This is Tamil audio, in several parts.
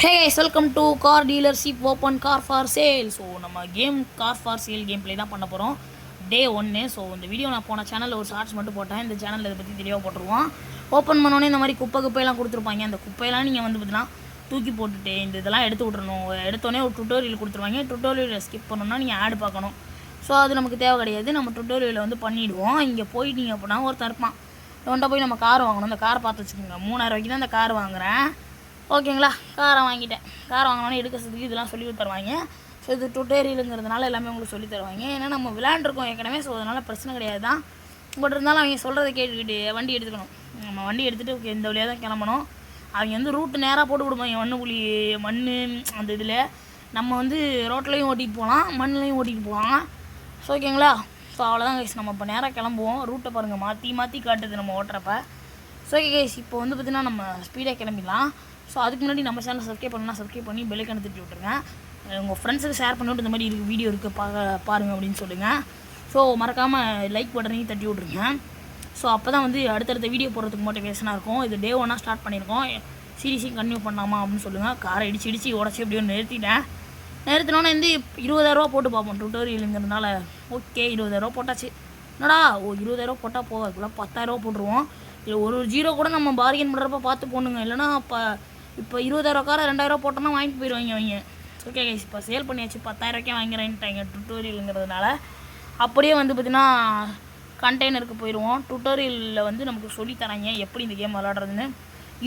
Hey guys, welcome to car dealership open car for sale. So நம்ம game car for sale game play தான் பண்ண போகிறோம் டே 1. ஸோ இந்த வீடியோ நான் போன சேனலில் ஒரு ஷார்ட்ஸ் மட்டும் போட்டேன். இந்த சேனலில் இதை பற்றி தெளிவாக போட்டுருவோம். ஓப்பன் பண்ணோன்னே இந்த மாதிரி குப்பையெல்லாம் கொடுத்துருப்பாங்க. அந்த குப்பையெல்லாம் நீங்கள் வந்து பார்த்தீங்கன்னா தூக்கி போட்டுட்டு இந்த இதெல்லாம் எடுத்து விட்றணும். எடுத்தோடனே ஒரு டுட்டோரியல் கொடுத்துருவாங்க. டுட்டோரியலில் ஸ்கிப் பண்ணணும்னா நீங்கள் ஆட் பார்க்கணும். ஸோ அது நமக்கு தேவை கிடையாது. நம்ம டுட்டோரியலில் வந்து பண்ணிவிடுவோம். இங்கே போயிட்டீங்க அப்படின்னா ஒருத்தர் இருப்பான். இவன்ட்ட போய் நம்ம கார் வாங்கணும். இந்த காரை பார்த்து வச்சுக்கோங்க. 3000 ரூபாய்க்கு தான் இந்த கார் வாங்குகிறேன். ஓகேங்களா, காரை வாங்கிட்டேன். கார் வாங்கினோன்னே எடுக்கிறதுக்கு இதெல்லாம் சொல்லி தருவாங்க. ஸோ இது டுட்டோரியலுங்கிறதுனால எல்லாமே உங்களுக்கு சொல்லி தருவாங்க. ஏன்னா நம்ம விளையாண்டுருக்கோம் ஏற்கனவே. ஸோ அதனால் பிரச்சனை கிடையாது தான். பட் இருந்தாலும் அவங்க சொல்கிறத கேட்டுக்கிட்டு வண்டி எடுத்துக்கணும். நம்ம வண்டி எடுத்துகிட்டு இந்த வழியாக தான் கிளம்பணும். அவங்க வந்து ரூட்டு நேராக போட்டு கொடுப்பாங்க. மண் அந்த இதில் நம்ம வந்து ரோட்லேயும் ஓட்டிகிட்டு போகலாம், மண்ணிலையும் ஓட்டிகிட்டு போகலாம். ஸோ ஓகேங்களா. ஸோ அவ்வளோதான் கைஸ். நம்ம இப்போ நேராக கிளம்புவோம். ரூட்டை பாருங்கள், மாற்றி காட்டுது நம்ம ஓட்டுறப்ப. ஸோ ஓகே கைஸ், இப்போ வந்து பார்த்திங்கன்னா நம்ம ஸ்பீடாக கிளம்பிடலாம். ஸோ அதுக்கு முன்னாடி நம்ம சேனல் சப்ஸ்கிரைப் பண்ணி பெல்லைக்கான தட்டி விட்ருங்க. உங்கள் ஃப்ரெண்ட்ஸுக்கு ஷேர் பண்ணிவிட்டு இந்த மாதிரி வீடியோ இருக்குது பாருங்கள் அப்படின்னு சொல்லுங்கள். ஸோ மறக்காமல் லைக் பட்டனையும் தட்டி விட்ருங்க. ஸோ அப்போ தான் வந்து அடுத்தடுத்த வீடியோ போடுறதுக்கு மோட்டிவேஷனாக இருக்கும். இது டே 1 ஸ்டார்ட் பண்ணியிருக்கோம். சீரியஸையும் கன்டினியூ பண்ணாமா அப்படின்னு சொல்லுங்கள். காரை இடிச்சு உடச்சி எப்படியோ நிறுத்தினோன்னே வந்து 20000 போட்டு பார்ப்போம் டுட்டோரியலுங்கிறதுனால. ஓகே, 20000 போட்டாச்சு. என்னடா 20000 போட்டால் போகிறதுக்குள்ள 10000 போட்டுருவோம். இல்லை ஒரு ஜீரோ கூட நம்ம பார்கெயின் பண்ணுறப்ப பார்த்து போடணுங்க. இல்லைனா இப்போ 20000 காரை 2000 போட்டோன்னா வாங்கிட்டு போயிடுவாங்க அவங்க. ஓகே கைஸ், இப்போ சேல் பண்ணியாச்சு. 10000 வாங்கிறேன்ட்டாங்க டுட்டோரியலுங்கிறதுனால. அப்படியே வந்து பார்த்திங்கன்னா கண்டெய்னருக்கு போயிடுவோம். டுட்டோரியலில் வந்து நமக்கு சொல்லித்தராங்க எப்படி இந்த கேம் விளாட்றதுன்னு.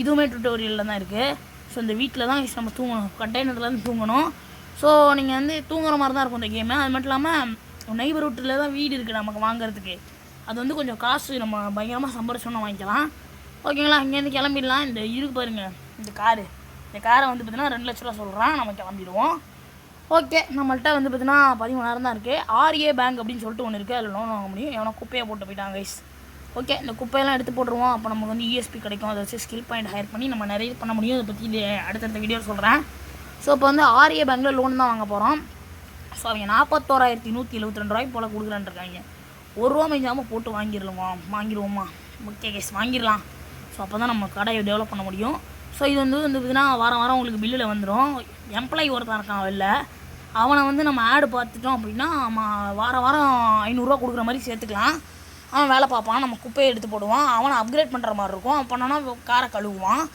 இதுவுமே டுட்டோரியலில் தான் இருக்குது. ஸோ இந்த வீட்டில் தான் நம்ம தூங்கணும், கண்டெய்னர்லேருந்து தூங்கணும். ஸோ நீங்கள் வந்து தூங்குற மாதிரி தான் இருக்கும் இந்த கேமு. அது மட்டும் இல்லாமல் நெய்பர்ஹுட்டில் தான் வீடு இருக்குது நமக்கு வாங்குறதுக்கு. அது வந்து கொஞ்சம் காசு நம்ம பயங்கரமாக சம்பாரிச்சோன்னா வாங்கிக்கலாம். ஓகேங்களா, இங்கேருந்து கிளம்பிடலாம். இந்த இருக்கு பாருங்கள் இந்த காரை வந்து பார்த்திங்கன்னா 2 லட்ச ரூபா சொல்கிறான். நம்ம கிளம்பிடுவோம். ஓகே, நம்மள்கிட்ட வந்து பார்த்திங்கன்னா 13000 தான் இருக்குது. ஆர்ஏ பேங்க் அப்படின்னு சொல்லிட்டு ஒன்று இருக்குது. அதில் லோன் வாங்க முடியும். எவனோ குப்பையை போட்டு போயிட்டாங்க கைஸ். ஓகே, இந்த குப்பையெல்லாம் எடுத்து போட்டுருவோம். அப்போ நமக்கு வந்து ESP கிடைக்கும். அதை வச்சு ஸ்கில் பாயிண்ட் ஹையர் பண்ணி நம்ம நிறைய பண்ண முடியும். அதை பற்றி அடுத்தடுத்த வீடியோ சொல்கிறேன். ஸோ இப்போ வந்து ஆர்ஏ பேங்க்கில் லோன் தான் வாங்க போகிறோம். ஸோ அவங்க 41172 ரூபாய்க்கு போல் கொடுக்குறான்னு இருக்காங்க. 1 ரூபா மிஞ்சாமல் போட்டு வாங்கிடுவோமா? ஓகே கேஸ், வாங்கிடலாம். ஸோ அப்போ தான் நம்ம கடையை டெவலப் பண்ண முடியும். ஸோ இது வந்து பார்த்திங்கன்னா வாரம் உங்களுக்கு பில்லில் வந்துடும். எம்ப்ளாயி ஒருத்தன் இருக்கான் வெளில. அவனை வந்து நம்ம ஆடு பார்த்துட்டோம் அப்படின்னா வாரம் 500 ரூபா கொடுக்குற மாதிரி சேர்த்துக்கலாம். அவன் வேலை பார்ப்பான், நம்ம குப்பையை எடுத்து போடுவான். அவனை அப்கிரேட் பண்ணுற மாதிரி இருக்கும். அவன் பண்ணோன்னா காரை கழுவுவான்.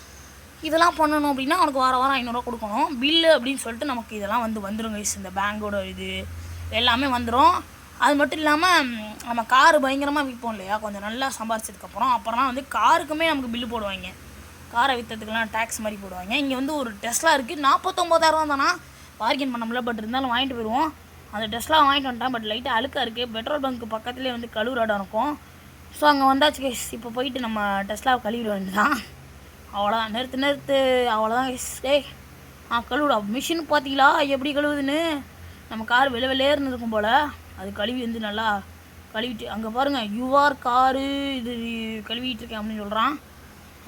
இதெல்லாம் பண்ணணும் அப்படின்னா அவனுக்கு வாரம் 500 ரூபா கொடுக்கணும். பில்லு அப்படின்னு சொல்லிட்டு நமக்கு இதெல்லாம் வந்துடும் கைஸ். இந்த பேங்கோட இது எல்லாமே வந்துடும். அது மட்டும் இல்லாமல் நம்ம காரு பயங்கரமாக விற்போம் இல்லையா, கொஞ்சம் நல்லா சம்பாரிச்சதுக்கப்புறம் அப்புறம் வந்து காருக்குமே நமக்கு பில்லு போடுவாங்க. காரை விற்றதுக்கெல்லாம் டேக்ஸ் மாதிரி போடுவாங்க. இங்கே வந்து ஒரு டெஸ்லா இருக்குது. 49000 தானா, பார்கெயின் பண்ண முடியல. பட் இருந்தாலும் வாங்கிட்டு போயிடுவோம். அந்த டெஸ்லா வாங்கிட்டு வந்துட்டேன். பட் லைட்டாக அழுக்காக இருக்குது. பெட்ரோல் பங்க் பக்கத்துலேயே வந்து கழுவுற இடம் இருக்கும். ஸோ அங்கே வந்தாச்சு கேஸ். இப்போ போயிட்டு நம்ம டெஸ்லாவை கழுவிட வேண்டியதான். அவ்வளோதான், நிறுத்து அவ்வளோதான் கேஸ். கழுவிடா. மிஷின் பார்த்தீங்களா எப்படி கழுவுதுன்னு. நம்ம கார் வெள்ளையேறுன்னு இருக்கும் போல். அது கழுவி வந்து நல்லா கழுவிட்டு அங்கே பாருங்கள், யூஆர் காரு இது கழுவிட்டு இருக்கேன் அப்படின்னு சொல்கிறான்.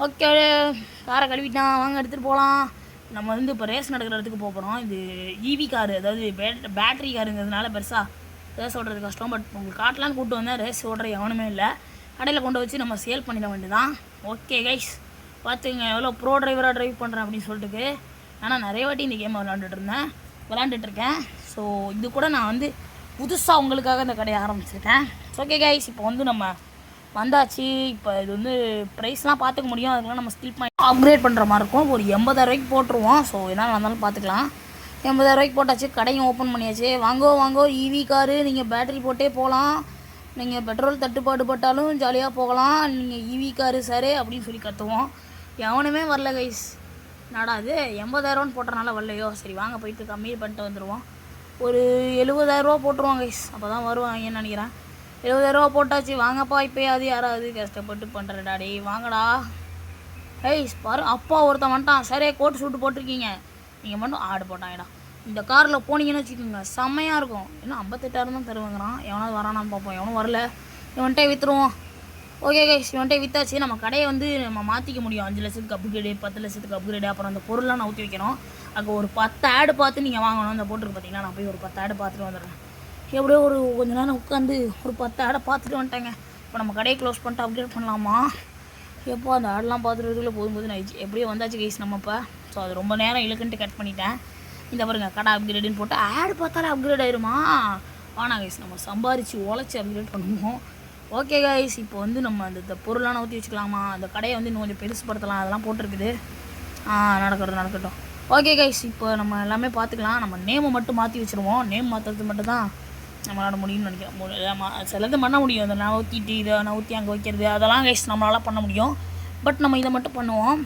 ஓகே, காரை கழுவிட்டான். வாங்க எடுத்துகிட்டு போகலாம். நம்ம வந்து இப்போ ரேஸ் நடக்கிற இடத்துக்கு போகிறோம். இது EV காரு, அதாவது பேட்ரி காருங்கிறதுனால பெருசாக ரேஸ் ஓடுறது கஷ்டம். பட் உங்களுக்கு காட்டலான்னு கூப்பிட்டு வந்தேன். ரேஸ் ஓடுற எவனுமே இல்லை. கடையில் கொண்டு வச்சு நம்ம சேல் பண்ணிட வேண்டியதான். ஓகே கைஸ், பார்த்துங்க எவ்வளோ ப்ரோ டிரைவராக ட்ரைவ் பண்ணுறேன் அப்படின்னு சொல்லிட்டு. ஆனால் நிறைய வாட்டி இந்த கேமை விளாண்டுட்ருக்கேன். ஸோ இது கூட நான் வந்து புதுசாக உங்களுக்காக இந்த கடையை ஆரம்பிச்சிருக்கேன். ஓகே கைஸ், இப்போ வந்து நம்ம வந்தாச்சு. இப்போ இது வந்து ப்ரைஸ்லாம் பார்த்துக்க முடியும். அதுக்கெலாம் நம்ம ஸ்கில் பாயிண்ட் அப்கிரேட் பண்ணுற மாதிரி இருக்கும். ஒரு 80000 ரூபாய்க்கு போட்டுருவோம். ஸோ என்ன வந்தாலும் பார்த்துக்கலாம். 80000 ரூபாய்க்கு போட்டாச்சு. கடையும் ஓப்பன் பண்ணியாச்சு. வாங்கோ EV காரு. நீங்கள் பேட்டரி போட்டே போகலாம். நீங்கள் பெட்ரோல் தட்டுப்பாடு பட்டாலும் ஜாலியாக போகலாம். நீங்கள் EV காரு சார் அப்படின்னு சொல்லி கற்றுவோம். எவனுமே வரல கைஸ். நாடா அது 80000 போட்டனால வரலையோ. சரி வாங்க போயிட்டு கம்மி பண்ணிட்டு வந்துடுவோம். ஒரு 70000 ரூபா போட்டுருவோம் கைஸ். அப்போ தான் வருவாங்கன்னு நினைக்கிறேன். 70000 ரூபா போட்டாச்சு. வாங்கப்பா இப்போயாவது யாராவது கஷ்டப்பட்டு பண்ணுறடா. டே வாங்கடா. பாரு, அப்பா ஒருத்தன் வந்துட்டான். சரி, கோட்டு சூட்டு போட்டிருக்கீங்க. நீங்கள் மட்டும் ஆடு போட்டாங்கடா. இந்த காரில் போனீங்கன்னு வச்சுக்கோங்க, செம்மையாக இருக்கும். இன்னும் 58000 தான் தருவாங்கிறான். எவனாவது வரானான்னு பார்ப்போம். எவனும் வரல. இவன்ட்டே விற்றுருவோம். ஓகே கைஸ், இவன்ட்டே விற்றாச்சு. நம்ம கடையை வந்து நம்ம மாற்றிக்க முடியும். 5 லட்சத்துக்கு அப்கிரேடு, 10 லட்சத்துக்கு அப்கிரேடு. அப்புறம் அந்த பொருள்லாம் நான் ஊற்றி வைக்கணும். அங்கே ஒரு 10 ஆடு பார்த்து நீங்கள் வாங்கணும். அந்த போட்டுருக்கு பார்த்தீங்கன்னா, நான் போய் ஒரு 10 ஆடு பார்த்துட்டு வந்துடுறேன். எப்படியோ ஒரு கொஞ்ச நேரம் உட்காந்து ஒரு 10 ஆடை பார்த்துட்டு வந்துட்டேங்க. இப்போ நம்ம கடையை க்ளோஸ் பண்ணிட்டு அப்கிரேட் பண்ணலாமா? எப்போ அந்த ஆடெலாம் பார்த்துட்டு போதும் ஆயிடுச்சு. எப்படியோ வந்தாச்சு கைஸ் நம்ம இப்போ. ஸோ அது ரொம்ப நேரம் இழுக்குன்ட்டு கட் பண்ணிட்டேன். இந்த பாருங்க கடை அப்கிரேடுன்னு போட்டு ஆட் பார்த்தாலே அப்கிரேட் ஆயிருமா? ஆனால் கைஸ் நம்ம சம்பாரித்து உழைச்சி அப்கிரேட் பண்ணுவோம். ஓகே கைஸ், இப்போ வந்து நம்ம அந்த பொருளான ஊற்றி வச்சுக்கலாமா? அந்த கடையை வந்து இன்னும் கொஞ்சம் பெருசுப்படுத்தலாம், அதெல்லாம் போட்டிருக்குது. நடக்கட்டும். ஓகே கைஸ், இப்போ நம்ம எல்லாமே பார்த்துக்கலாம். நம்ம நேமை மட்டும் மாற்றி வச்சுருவோம். நேம் மாற்றுறது மட்டும் தான் நம்மளால் முடியும்னு நினைக்கிறேன். சிலது பண்ண முடியும், அதை நான் ஊற்றிட்டு இதை நான் ஊற்றி அங்கே வைக்கிறது, அதெல்லாம் கைஸ் நம்மளால் பண்ண முடியும். பட் நம்ம இதை மட்டும் பண்ணுவோம்.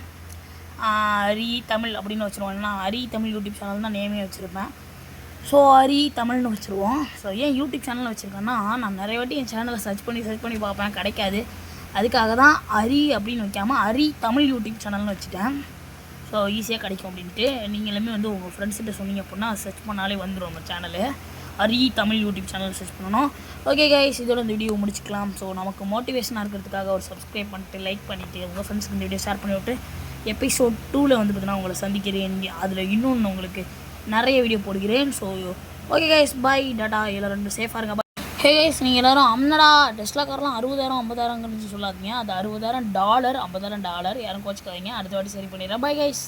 அரி தமிழ் அப்படின்னு வச்சுருவோம். ஏன்னா அரி தமிழ் யூடியூப் சேனல் தான் நேமே வச்சுருப்பேன். ஸோ அரி தமிழ்னு வச்சுருவோம். ஸோ ஏன் யூடியூப் சேனலில் வச்சுருக்கேன்னா, நான் நிறைய வாட்டி என் சேனலை சர்ச் பண்ணி பார்ப்பேன், கிடைக்காது. அதுக்காக தான் அரி அப்படின்னு வைக்காமல் அரி தமிழ் யூடியூப் சேனல்னு வச்சுட்டேன். ஸோ ஈஸியாக கிடைக்கும் அப்படின்ட்டு நீங்களுமே வந்து உங்கள் ஃப்ரெண்ட்ஸ்கிட்ட சொன்னீங்க அப்படின்னா சர்ச் பண்ணாலே வந்துடும் நம்ம சேனலு. அரி தமிழ் யூடியூப் சேனல் சர்ச் பண்ணணும். ஓகே கைஸ், இதோட இந்த வீடியோ முடிச்சுக்கலாம். ஸோ நமக்கு மோட்டிவேஷனாக இருக்கிறதுக்காக ஒரு சப்ஸ்கிரைப் பண்ணிட்டு லைக் பண்ணிவிட்டு உங்கள் ஃப்ரெண்ட்ஸுக்கு இந்த வீடியோ ஷேர் பண்ணிவிட்டு எபிசோட் 2ல் வந்து பார்த்தீங்கன்னா உங்களை சந்திக்கிறேன். அதில் இன்னொன்று உங்களுக்கு நிறைய வீடியோ போடுகிறேன். ஸோ ஓகே கைஸ், பை டாடா. எல்லோரும் சேஃபாக இருங்க. ஹே கைஸ், நீங்கள் எல்லோரும் அம்னடா டெஸ்லா கார்லாம் 60,000 50,000 சொல்லாதீங்க. அது $60,000 $50,000 யாரும் கோச்சிக்காதீங்க. அடுத்த வாட்டி சரி பண்ணிடுறேன். Bye guys.